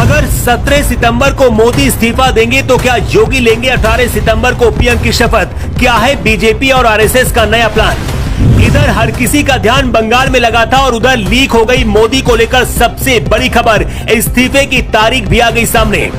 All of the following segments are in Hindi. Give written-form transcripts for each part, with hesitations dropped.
अगर 17 सितंबर को मोदी इस्तीफा देंगे तो क्या योगी लेंगे 18 सितंबर को पीएम की शपथ? क्या है बीजेपी और आरएसएस का नया प्लान? इधर हर किसी का ध्यान बंगाल में लगा था और उधर लीक हो गई मोदी को लेकर सबसे बड़ी खबर, इस्तीफे की तारीख भी आ गई सामने।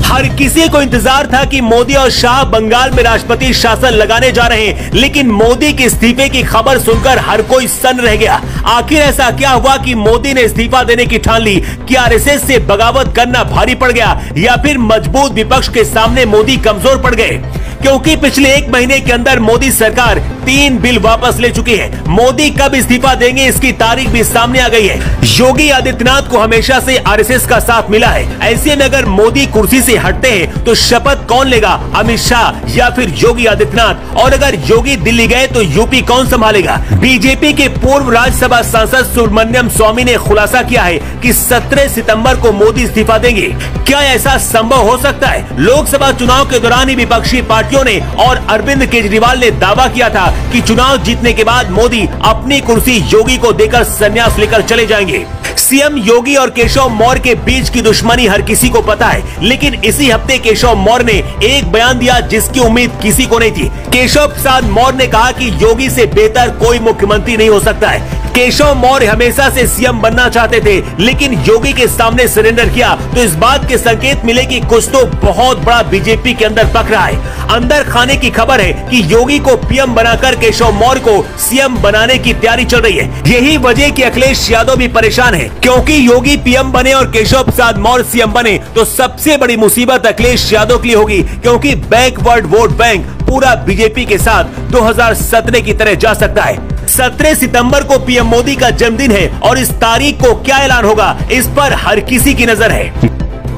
हर किसी को इंतजार था कि मोदी और शाह बंगाल में राष्ट्रपति शासन लगाने जा रहे हैं, लेकिन मोदी के इस्तीफे की खबर सुनकर हर कोई सन्न रह गया। आखिर ऐसा क्या हुआ कि मोदी ने इस्तीफा देने की ठान ली? क्या आरएसएस से बगावत करना भारी पड़ गया या फिर मजबूत विपक्ष के सामने मोदी कमजोर पड़ गए? क्योंकि पिछले 1 महीने के अंदर मोदी सरकार 3 बिल वापस ले चुकी है। मोदी कब इस्तीफा देंगे इसकी तारीख भी सामने आ गई है। योगी आदित्यनाथ को हमेशा से आरएसएस का साथ मिला है। ऐसे में अगर मोदी कुर्सी से हटते हैं तो शपथ कौन लेगा, अमित शाह या फिर योगी आदित्यनाथ? और अगर योगी दिल्ली गए तो यूपी कौन संभालेगा? बीजेपी के पूर्व राज्यसभा सांसद सुब्रमण्यम स्वामी ने खुलासा किया है कि 17 सितंबर को मोदी इस्तीफा देंगे। क्या ऐसा संभव हो सकता है? लोकसभा चुनाव के दौरान ही विपक्षी पार्टियों ने और अरविंद केजरीवाल ने दावा किया था कि चुनाव जीतने के बाद मोदी अपनी कुर्सी योगी को देकर संन्यास लेकर चले जाएंगे। सीएम योगी और केशव मौर्य के बीच की दुश्मनी हर किसी को पता है, लेकिन इसी हफ्ते केशव मौर्य ने एक बयान दिया जिसकी उम्मीद किसी को नहीं थी। केशव प्रसाद मौर्य ने कहा कि योगी से बेहतर कोई मुख्यमंत्री नहीं हो सकता है। केशव मौर्य हमेशा से सीएम बनना चाहते थे, लेकिन योगी के सामने सरेंडर किया तो इस बात के संकेत मिले कि कुछ तो बहुत बड़ा बीजेपी के अंदर पक रहा है। अंदर खाने की खबर है कि योगी को पीएम बनाकर केशव मौर्य को सीएम बनाने की तैयारी चल रही है। यही वजह कि अखिलेश यादव भी परेशान है, क्योंकि योगी पीएम बने और केशव प्रसाद मौर्य सीएम बने तो सबसे बड़ी मुसीबत अखिलेश यादव के लिए होगी, क्योंकि बैकवर्ड वोट बैंक पूरा बीजेपी के साथ 2017 की तरह जा सकता है। 17 सितंबर को पीएम मोदी का जन्मदिन है और इस तारीख को क्या ऐलान होगा, इस पर हर किसी की नजर है।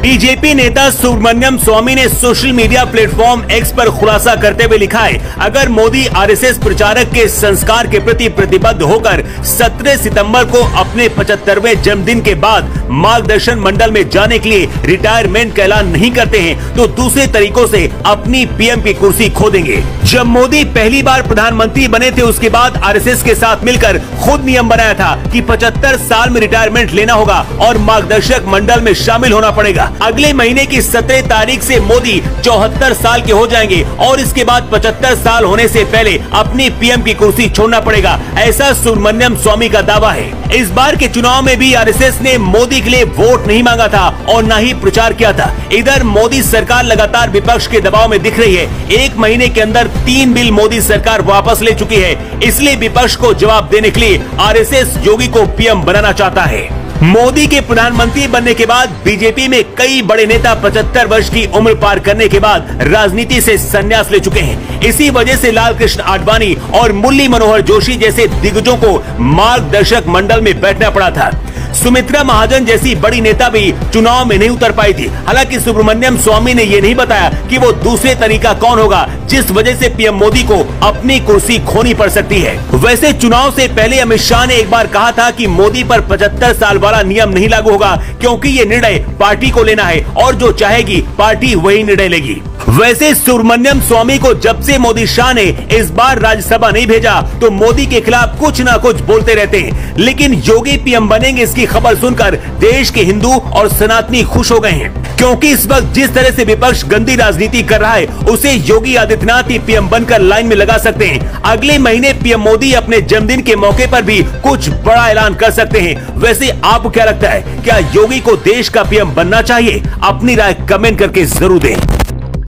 बीजेपी नेता सुब्रमण्यम स्वामी ने सोशल मीडिया प्लेटफॉर्म एक्स पर खुलासा करते हुए लिखा है, अगर मोदी आरएसएस प्रचारक के संस्कार के प्रति प्रतिबद्ध होकर 17 सितंबर को अपने 75वें जन्मदिन के बाद मार्गदर्शन मंडल में जाने के लिए रिटायरमेंट का ऐलान नहीं करते हैं तो दूसरे तरीकों से अपनी पीएम की कुर्सी खो देंगे। जब मोदी पहली बार प्रधानमंत्री बने थे उसके बाद आरएसएस के साथ मिलकर खुद नियम बनाया था कि 75 साल में रिटायरमेंट लेना होगा और मार्गदर्शक मंडल में शामिल होना पड़ेगा। अगले महीने की 17 तारीख से मोदी 74 साल के हो जाएंगे और इसके बाद 75 साल होने से पहले अपनी पीएम की कुर्सी छोड़ना पड़ेगा, ऐसा सुब्रमण्यम स्वामी का दावा है। इस बार के चुनाव में भी आरएसएस ने मोदी के लिए वोट नहीं मांगा था और न ही प्रचार किया था। इधर मोदी सरकार लगातार विपक्ष के दबाव में दिख रही है। 1 महीने के अंदर 3 बिल मोदी सरकार वापस ले चुकी है, इसलिए विपक्ष को जवाब देने के लिए आरएसएस योगी को पीएम बनाना चाहता है। मोदी के प्रधानमंत्री बनने के बाद बीजेपी में कई बड़े नेता 75 वर्ष की उम्र पार करने के बाद राजनीति से संन्यास ले चुके हैं। इसी वजह से लालकृष्ण आडवाणी और मुरली मनोहर जोशी जैसे दिग्गजों को मार्गदर्शक मंडल में बैठना पड़ा था। सुमित्रा महाजन जैसी बड़ी नेता भी चुनाव में नहीं उतर पाई थी। हालांकि सुब्रमण्यम स्वामी ने ये नहीं बताया कि वो दूसरे तरीका कौन होगा जिस वजह से पीएम मोदी को अपनी कुर्सी खोनी पड़ सकती है। वैसे चुनाव से पहले अमित शाह ने एक बार कहा था कि मोदी पर 75 साल वाला नियम नहीं लागू होगा, क्योंकि ये निर्णय पार्टी को लेना है और जो चाहेगी पार्टी वही निर्णय लेगी। वैसे सुब्रमण्यम स्वामी को जब से मोदी शाह ने इस बार राज्यसभा नहीं भेजा तो मोदी के खिलाफ कुछ ना कुछ बोलते रहते हैं, लेकिन योगी पीएम बनेंगे इसकी खबर सुनकर देश के हिंदू और सनातनी खुश हो गए हैं, क्योंकि इस वक्त जिस तरह से विपक्ष गंदी राजनीति कर रहा है उसे योगी आदित्यनाथ ही पीएम बनकर लाइन में लगा सकते हैं। अगले महीने पीएम मोदी अपने जन्मदिन के मौके पर भी कुछ बड़ा ऐलान कर सकते हैं। वैसे आपको क्या लगता है, क्या योगी को देश का पीएम बनना चाहिए? अपनी राय कमेंट करके जरूर दें।